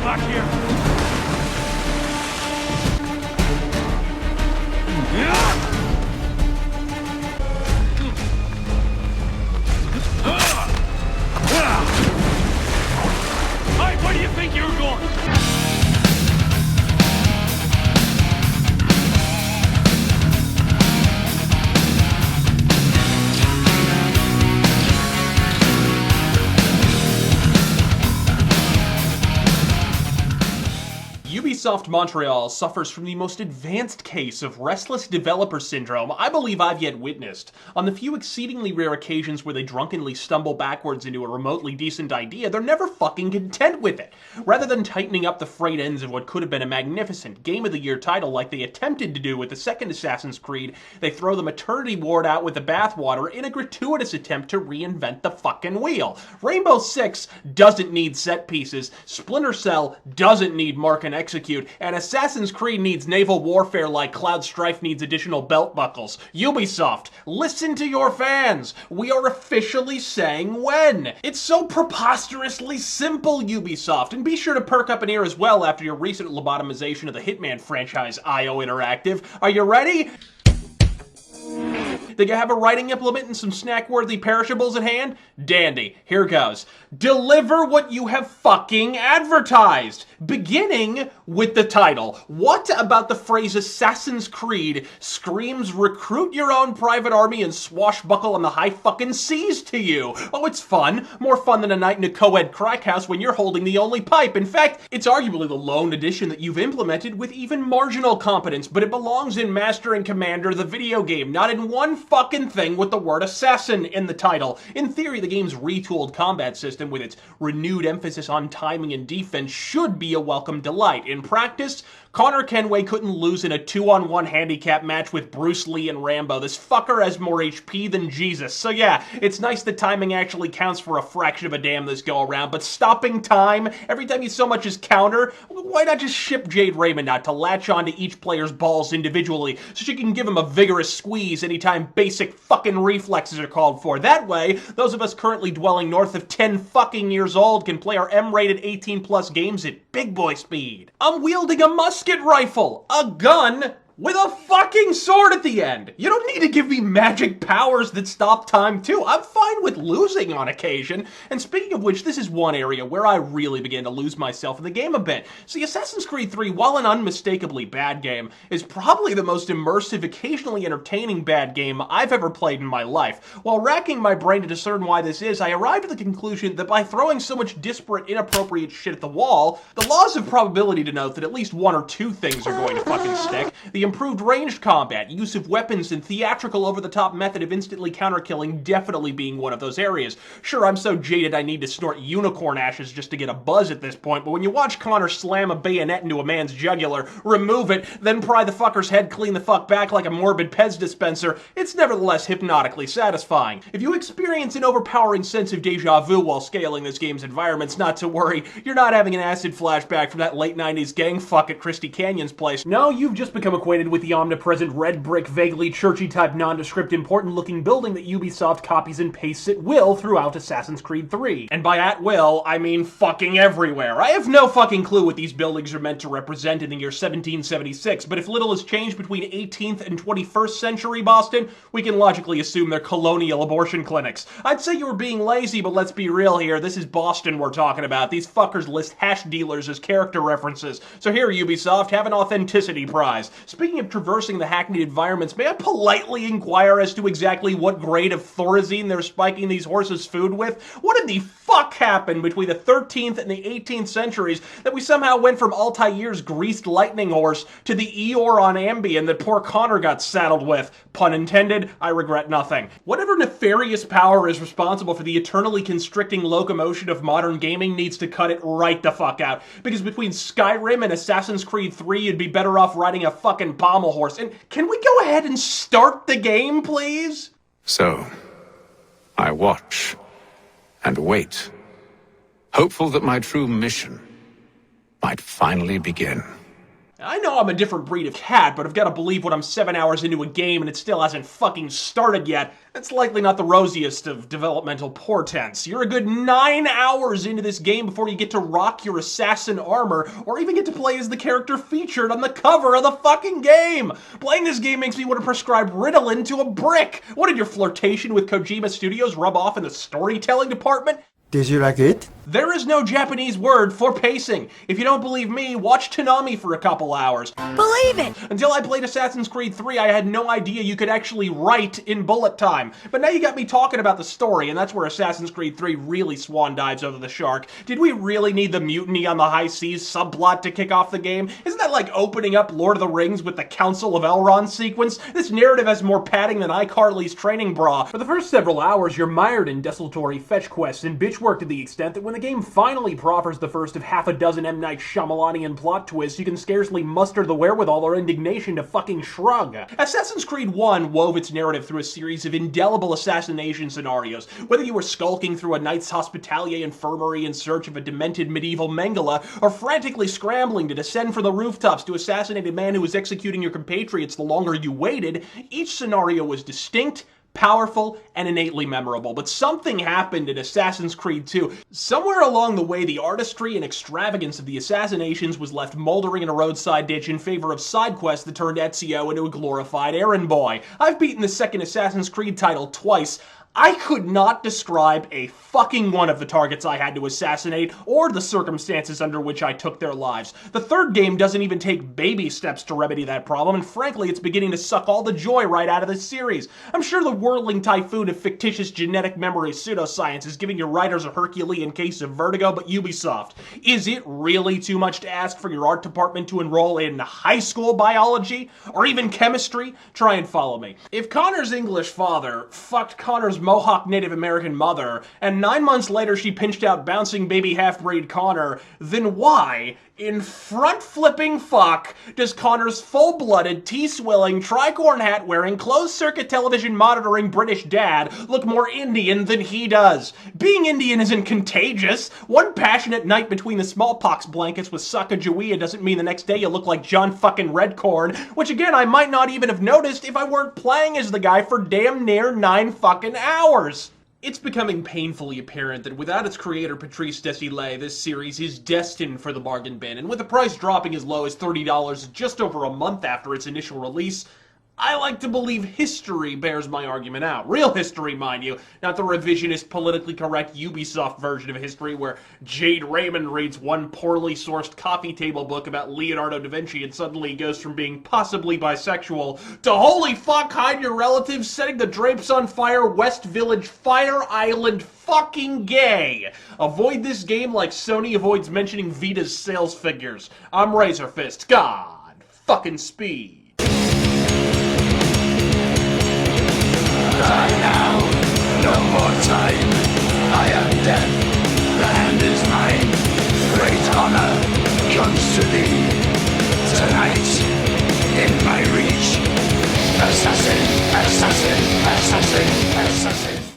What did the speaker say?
back here. Hey, where do you think you're going? Ubisoft Montreal suffers from the most advanced case of restless developer syndrome I believe I've yet witnessed. On the few exceedingly rare occasions where they drunkenly stumble backwards into a remotely decent idea, they're never fucking content with it. Rather than tightening up the frayed ends of what could have been a magnificent Game of the Year title like they attempted to do with the second Assassin's Creed, they throw the maternity ward out with the bathwater in a gratuitous attempt to reinvent the fucking wheel. Rainbow Six doesn't need set pieces, Splinter Cell doesn't need mark and execute, and Assassin's Creed needs naval warfare like Cloud Strife needs additional belt buckles. Ubisoft, listen to your fans! We are officially saying when! It's so preposterously simple, Ubisoft, and be sure to perk up an ear as well after your recent lobotomization of the Hitman franchise, IO Interactive. Are you ready? Think you have a writing implement and some snack-worthy perishables at hand? Dandy. Here goes. Deliver what you have fucking advertised! Beginning with the title. What about the phrase Assassin's Creed screams recruit your own private army and swashbuckle on the high fucking seas to you? Oh, it's fun. More fun than a night in a co-ed crack house when you're holding the only pipe. In fact, it's arguably the lone addition that you've implemented with even marginal competence, but it belongs in Master and Commander, the video game, not in one fucking thing with the word assassin in the title. In theory, the game's retooled combat system with its renewed emphasis on timing and defense should be a welcome delight. In practice, Connor Kenway couldn't lose in a 2-on-1 handicap match with Bruce Lee and Rambo. This fucker has more HP than Jesus. So yeah, it's nice that timing actually counts for a fraction of a damn this go around, but stopping time every time you so much as counter, why not just ship Jade Raymond out to latch onto each player's balls individually so she can give him a vigorous squeeze anytime basic fucking reflexes are called for. That way, those of us currently dwelling north of 10 fucking years old can play our M-rated 18+ games at big boy speed. I'm wielding a musket rifle, a gun, with a fucking sword at the end. You don't need to give me magic powers that stop time too. I'm fine with losing on occasion. And speaking of which, this is one area where I really began to lose myself in the game a bit. See, Assassin's Creed 3, while an unmistakably bad game, is probably the most immersive, occasionally entertaining bad game I've ever played in my life. While racking my brain to discern why this is, I arrived at the conclusion that by throwing so much disparate, inappropriate shit at the wall, the laws of probability denote that at least one or two things are going to fucking stick. The improved ranged combat, use of weapons, and theatrical over-the-top method of instantly counter-killing definitely being one of those areas. Sure, I'm so jaded I need to snort unicorn ashes just to get a buzz at this point, but when you watch Connor slam a bayonet into a man's jugular, remove it, then pry the fucker's head clean the fuck back like a morbid Pez dispenser, it's nevertheless hypnotically satisfying. If you experience an overpowering sense of deja vu while scaling this game's environments, not to worry, you're not having an acid flashback from that late 90s gang fuck at Christy Canyon's place. No, you've just become acquainted with the omnipresent red brick, vaguely churchy type nondescript important looking building that Ubisoft copies and pastes at will throughout Assassin's Creed 3. And by at will, I mean fucking everywhere. I have no fucking clue what these buildings are meant to represent in the year 1776, but if little has changed between 18th and 21st century Boston, we can logically assume they're colonial abortion clinics. I'd say you were being lazy, but let's be real here, this is Boston we're talking about. These fuckers list hash dealers as character references. So here, Ubisoft, have an authenticity prize. Speaking of traversing the hackneyed environments, may I politely inquire as to exactly what grade of Thorazine they're spiking these horses' food with? What in the fuck happened between the 13th and the 18th centuries that we somehow went from Altair's greased lightning horse to the Eeyore on Ambien that poor Connor got saddled with? Pun intended, I regret nothing. Whatever nefarious power is responsible for the eternally constricting locomotion of modern gaming needs to cut it right the fuck out. Because between Skyrim and Assassin's Creed 3, you'd be better off riding a fucking pommel horse. And can we go ahead and start the game, please? So, I watch and wait, hopeful that my true mission might finally begin. I know I'm a different breed of cat, but I've got to believe when I'm 7 hours into a game and it still hasn't fucking started yet, that's likely not the rosiest of developmental portents. You're a good 9 hours into this game before you get to rock your assassin armor, or even get to play as the character featured on the cover of the fucking game. Playing this game makes me want to prescribe Ritalin to a brick. What did your flirtation with Kojima Studios rub off in the storytelling department? Did you like it? There is no Japanese word for pacing. If you don't believe me, watch Toonami for a couple hours. Believe it! Until I played Assassin's Creed 3, I had no idea you could actually write in bullet time. But now you got me talking about the story, and that's where Assassin's Creed 3 really swan dives over the shark. Did we really need the mutiny on the high seas subplot to kick off the game? Isn't that like opening up Lord of the Rings with the Council of Elrond sequence? This narrative has more padding than iCarly's training bra. For the first several hours, you're mired in desultory fetch quests and bitch work to the extent that when the game finally proffers the first of half a dozen M. Night Shyamalanian plot twists, you can scarcely muster the wherewithal or indignation to fucking shrug. Assassin's Creed 1 wove its narrative through a series of indelible assassination scenarios. Whether you were skulking through a Knights Hospitalier infirmary in search of a demented medieval Mengele, or frantically scrambling to descend from the rooftops to assassinate a man who was executing your compatriots the longer you waited, each scenario was distinct, powerful, and innately memorable. But something happened in Assassin's Creed 2. Somewhere along the way, the artistry and extravagance of the assassinations was left moldering in a roadside ditch in favor of side quests that turned Ezio into a glorified errand boy. I've beaten the second Assassin's Creed title twice. I could not describe a fucking one of the targets I had to assassinate or the circumstances under which I took their lives. The third game doesn't even take baby steps to remedy that problem, and frankly, it's beginning to suck all the joy right out of the series. I'm sure the whirling typhoon of fictitious genetic memory pseudoscience is giving your writers a Herculean case of vertigo, but Ubisoft, is it really too much to ask for your art department to enroll in high school biology or even chemistry? Try and follow me. If Connor's English father fucked Connor's Mohawk Native American mother, and 9 months later she pinched out bouncing baby half-breed Connor, then why, in front-flipping fuck, does Connor's full-blooded, tea-swilling, tricorn hat-wearing, closed-circuit television monitoring British dad look more Indian than he does? Being Indian isn't contagious. One passionate night between the smallpox blankets with Sacagawea doesn't mean the next day you look like John fucking Redcorn, which again I might not even have noticed if I weren't playing as the guy for damn near 9 fucking hours. It's becoming painfully apparent that without its creator Patrice Desilets, this series is destined for the bargain bin, and with the price dropping as low as $30 just over a month after its initial release, I like to believe history bears my argument out. Real history, mind you, not the revisionist, politically correct Ubisoft version of history where Jade Raymond reads one poorly sourced coffee table book about Leonardo da Vinci and suddenly goes from being possibly bisexual to holy fuck, hide your relatives, setting the drapes on fire, West Village, Fire Island, fucking gay. Avoid this game like Sony avoids mentioning Vita's sales figures. I'm RazörFist. God fucking speed. Die now, no more time. I am dead.